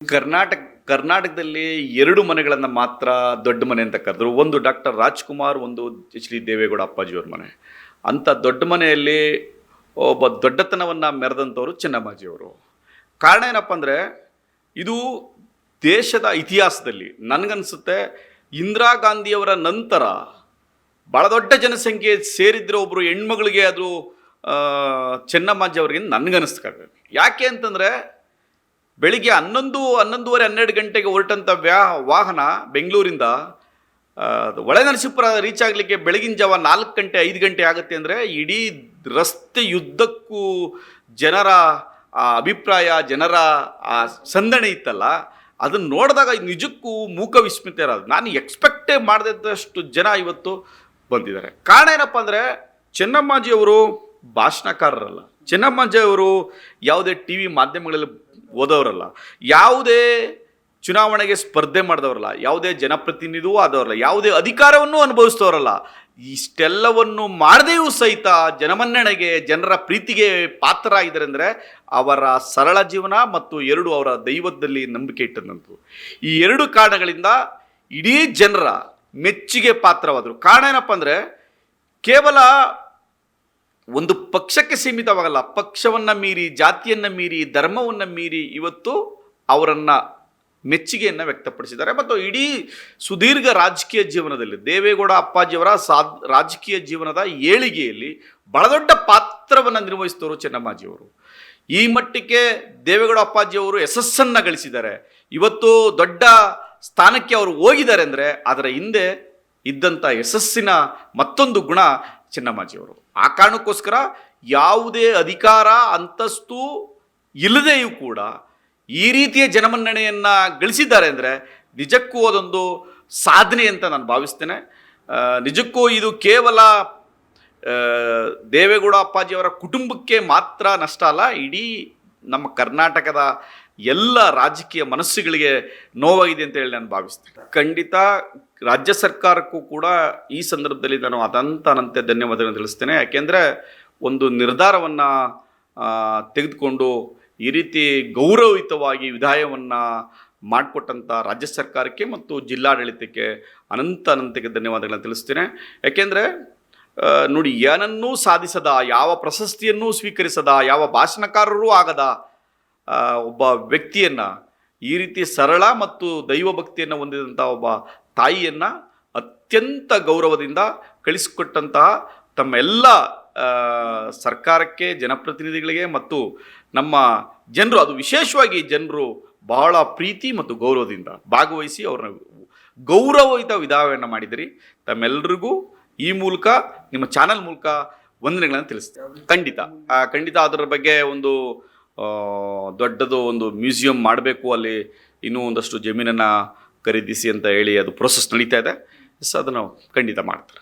ಕರ್ನಾಟಕದಲ್ಲಿ ಎರಡು ಮನೆಗಳನ್ನು ಮಾತ್ರ ದೊಡ್ಡ ಮನೆ ಅಂತ ಕರೆದ್ರು. ಒಂದು ಡಾಕ್ಟರ್ ರಾಜ್ಕುಮಾರ್, ಒಂದು ಎಚ್ ಡಿ ದೇವೇಗೌಡ ಅಪ್ಪಾಜಿಯವ್ರ ಮನೆ. ಅಂಥ ದೊಡ್ಡ ಮನೆಯಲ್ಲಿ ಒಬ್ಬ ದೊಡ್ಡತನವನ್ನು ಮೆರೆದಂಥವ್ರು ಚೆನ್ನಮ್ಮಾಜಿಯವರು. ಕಾರಣ ಏನಪ್ಪ ಅಂದರೆ, ಇದು ದೇಶದ ಇತಿಹಾಸದಲ್ಲಿ ನನಗನ್ಸುತ್ತೆ ಇಂದಿರಾ ಗಾಂಧಿಯವರ ನಂತರ ಭಾಳ ದೊಡ್ಡ ಜನಸಂಖ್ಯೆ ಸೇರಿದ್ರೆ ಒಬ್ಬರು ಹೆಣ್ಮಗಳಿಗೆ ಅದು ಚೆನ್ನಮ್ಮಾಜಿ ಅವ್ರಿಗೆ ನನಗನ್ನಿಸ್ತಾರೆ. ಯಾಕೆ ಅಂತಂದರೆ, ಬೆಳಿಗ್ಗೆ 11:30 12 ಗಂಟೆಗೆ ಹೊರಟಂಥ ವಾಹನ ಬೆಂಗಳೂರಿಂದ ಹೊಳೆನರಸೀಪುರ ರೀಚ್ ಆಗಲಿಕ್ಕೆ ಬೆಳಗಿನ ಜಾವ 4 ಗಂಟೆ 5 ಗಂಟೆ ಆಗುತ್ತೆ ಅಂದರೆ, ಇಡೀ ರಸ್ತೆ ಯುದ್ಧಕ್ಕೂ ಜನರ ಅಭಿಪ್ರಾಯ, ಜನರ ಸಂದಣಿ ಇತ್ತಲ್ಲ, ಅದನ್ನು ನೋಡಿದಾಗ ನಿಜಕ್ಕೂ ಮೂಕ ವಿಸ್ಮಿತ ಇರೋದು. ನಾನು ಎಕ್ಸ್ಪೆಕ್ಟೇ ಮಾಡದಷ್ಟು ಜನ ಇವತ್ತು ಬಂದಿದ್ದಾರೆ. ಕಾರಣ ಏನಪ್ಪ ಅಂದರೆ, ಚೆನ್ನಮ್ಮಾಜಿಯವರು ಭಾಷಣಕಾರರಲ್ಲ, ಚೆನ್ನಮ್ಮಾಜಿಯವರು ಯಾವುದೇ ಟಿ ವಿ ಮಾಧ್ಯಮಗಳಲ್ಲಿ ಓದೋರಲ್ಲ, ಯಾವುದೇ ಚುನಾವಣೆಗೆ ಸ್ಪರ್ಧೆ ಮಾಡಿದವರಲ್ಲ, ಯಾವುದೇ ಜನಪ್ರತಿನಿಧಿಯೂ ಆದವರಲ್ಲ, ಯಾವುದೇ ಅಧಿಕಾರವನ್ನು ಅನುಭವಿಸಿದವರಲ್ಲ. ಇಷ್ಟೆಲ್ಲವನ್ನು ಮಾಡದೆಯೂ ಸಹಿತ ಜನಮನ್ನಣೆಗೆ, ಜನರ ಪ್ರೀತಿಗೆ ಪಾತ್ರರಾಗಿದ್ದಾರೆ ಅಂದರೆ ಅವರ ಸರಳ ಜೀವನ ಮತ್ತು ಅವರ ದೈವದಲ್ಲಿ ನಂಬಿಕೆ ಇಟ್ಟಂಥದ್ದು. ಈ ಎರಡು ಕಾರಣಗಳಿಂದ ಇಡೀ ಜನರ ಮೆಚ್ಚುಗೆ ಪಾತ್ರವಾದರು. ಕಾರಣ ಏನಪ್ಪ ಅಂದರೆ, ಕೇವಲ ಒಂದು ಪಕ್ಷಕ್ಕೆ ಸೀಮಿತವಾಗಲ್ಲ, ಪಕ್ಷವನ್ನು ಮೀರಿ, ಜಾತಿಯನ್ನು ಮೀರಿ, ಧರ್ಮವನ್ನು ಮೀರಿ ಇವತ್ತು ಅವರನ್ನು ಮೆಚ್ಚುಗೆಯನ್ನು ವ್ಯಕ್ತಪಡಿಸಿದ್ದಾರೆ. ಮತ್ತು ಇಡೀ ಸುದೀರ್ಘ ರಾಜಕೀಯ ಜೀವನದಲ್ಲಿ ದೇವೇಗೌಡ ಅಪ್ಪಾಜಿಯವರ ರಾಜಕೀಯ ಜೀವನದ ಏಳಿಗೆಯಲ್ಲಿ ಬಹಳ ದೊಡ್ಡ ಪಾತ್ರವನ್ನು ನಿರ್ವಹಿಸಿದವರು ಚೆನ್ನಮ್ಮಾಜಿಯವರು. ಈ ಮಟ್ಟಕ್ಕೆ ದೇವೇಗೌಡ ಅಪ್ಪಾಜಿಯವರು ಯಶಸ್ಸನ್ನು ಗಳಿಸಿದ್ದಾರೆ. ಇವತ್ತು ದೊಡ್ಡ ಸ್ಥಾನಕ್ಕೆ ಅವರು ಹೋಗಿದ್ದಾರೆ ಅಂದರೆ ಅದರ ಹಿಂದೆ ಇದ್ದಂಥ ಯಶಸ್ಸಿನ ಮತ್ತೊಂದು ಗುಣ ಚೆನ್ನಮ್ಮಾಜಿಯವರು. ಆ ಕಾರಣಕ್ಕೋಸ್ಕರ ಯಾವುದೇ ಅಧಿಕಾರ ಅಂತಸ್ತು ಇಲ್ಲದೆಯೂ ಕೂಡ ಈ ರೀತಿಯ ಜನಮನ್ನಣೆಯನ್ನು ಗಳಿಸಿದ್ದಾರೆ ಅಂದರೆ ನಿಜಕ್ಕೂ ಅದೊಂದು ಸಾಧನೆ ಅಂತ ನಾನು ಭಾವಿಸ್ತೇನೆ. ನಿಜಕ್ಕೂ ಇದು ಕೇವಲ ದೇವೇಗೌಡ ಅಪ್ಪಾಜಿಯವರ ಕುಟುಂಬಕ್ಕೆ ಮಾತ್ರ ನಷ್ಟ ಅಲ್ಲ, ಇಡೀ ನಮ್ಮ ಕರ್ನಾಟಕದ ಎಲ್ಲ ರಾಜಕೀಯ ಮನಸ್ಸುಗಳಿಗೆ ನೋವಾಗಿದೆ ಅಂತ ಹೇಳಿ ನಾನು ಭಾವಿಸ್ತೇನೆ. ಖಂಡಿತ ರಾಜ್ಯ ಸರ್ಕಾರಕ್ಕೂ ಕೂಡ ಈ ಸಂದರ್ಭದಲ್ಲಿ ನಾನು ಅನಂತ ಧನ್ಯವಾದಗಳನ್ನು ತಿಳಿಸ್ತೇನೆ. ಯಾಕೆಂದರೆ ಒಂದು ನಿರ್ಧಾರವನ್ನು ತೆಗೆದುಕೊಂಡು ಈ ರೀತಿ ಗೌರವಯುತವಾಗಿ ವಿಧಾಯವನ್ನು ಮಾಡಿಕೊಟ್ಟಂಥ ರಾಜ್ಯ ಸರ್ಕಾರಕ್ಕೆ ಮತ್ತು ಜಿಲ್ಲಾಡಳಿತಕ್ಕೆ ಅನಂತಕ್ಕೆ ಧನ್ಯವಾದಗಳನ್ನು ತಿಳಿಸ್ತೇನೆ. ಯಾಕೆಂದರೆ ನೋಡಿ, ಏನನ್ನೂ ಸಾಧಿಸದ, ಯಾವ ಪ್ರಶಸ್ತಿಯನ್ನೂ ಸ್ವೀಕರಿಸದ, ಯಾವ ಭಾಷಣಕಾರರೂ ಆಗದ ಒಬ್ಬ ವ್ಯಕ್ತಿಯನ್ನು, ಈ ರೀತಿ ಸರಳ ಮತ್ತು ದೈವಭಕ್ತಿಯನ್ನು ಹೊಂದಿದಂಥ ಒಬ್ಬ ತಾಯಿಯನ್ನು ಅತ್ಯಂತ ಗೌರವದಿಂದ ಕಳಿಸಿಕೊಟ್ಟಂತಹ ತಮ್ಮೆಲ್ಲ ಸರ್ಕಾರಕ್ಕೆ, ಜನಪ್ರತಿನಿಧಿಗಳಿಗೆ ಮತ್ತು ನಮ್ಮ ಜನರು, ಅದು ವಿಶೇಷವಾಗಿ ಜನರು ಬಹಳ ಪ್ರೀತಿ ಮತ್ತು ಗೌರವದಿಂದ ಭಾಗವಹಿಸಿ ಅವ್ರನ್ನ ಗೌರವಯುತ ವಿಧಾನವನ್ನು ಮಾಡಿದಿರಿ. ತಮ್ಮೆಲ್ಲರಿಗೂ ಈ ಮೂಲಕ, ನಿಮ್ಮ ಚಾನಲ್ ಮೂಲಕ ವಂದನೆಗಳನ್ನು ತಿಳಿಸ್ತೇವೆ. ಖಂಡಿತ ಅದರ ಬಗ್ಗೆ ಒಂದು ದೊಡ್ಡದು ಒಂದು ಮ್ಯೂಸಿಯಂ ಮಾಡಬೇಕು, ಅಲ್ಲಿ ಇನ್ನೂ ಒಂದಷ್ಟು ಜಮೀನನ್ನು ಖರೀದಿಸಿ ಅಂತ ಹೇಳಿ ಅದು ಪ್ರೋಸೆಸ್ ನಡೀತಾ ಇದೆ. ಸೊ ಅದನ್ನು ಖಂಡಿತ ಮಾಡ್ತಾರೆ.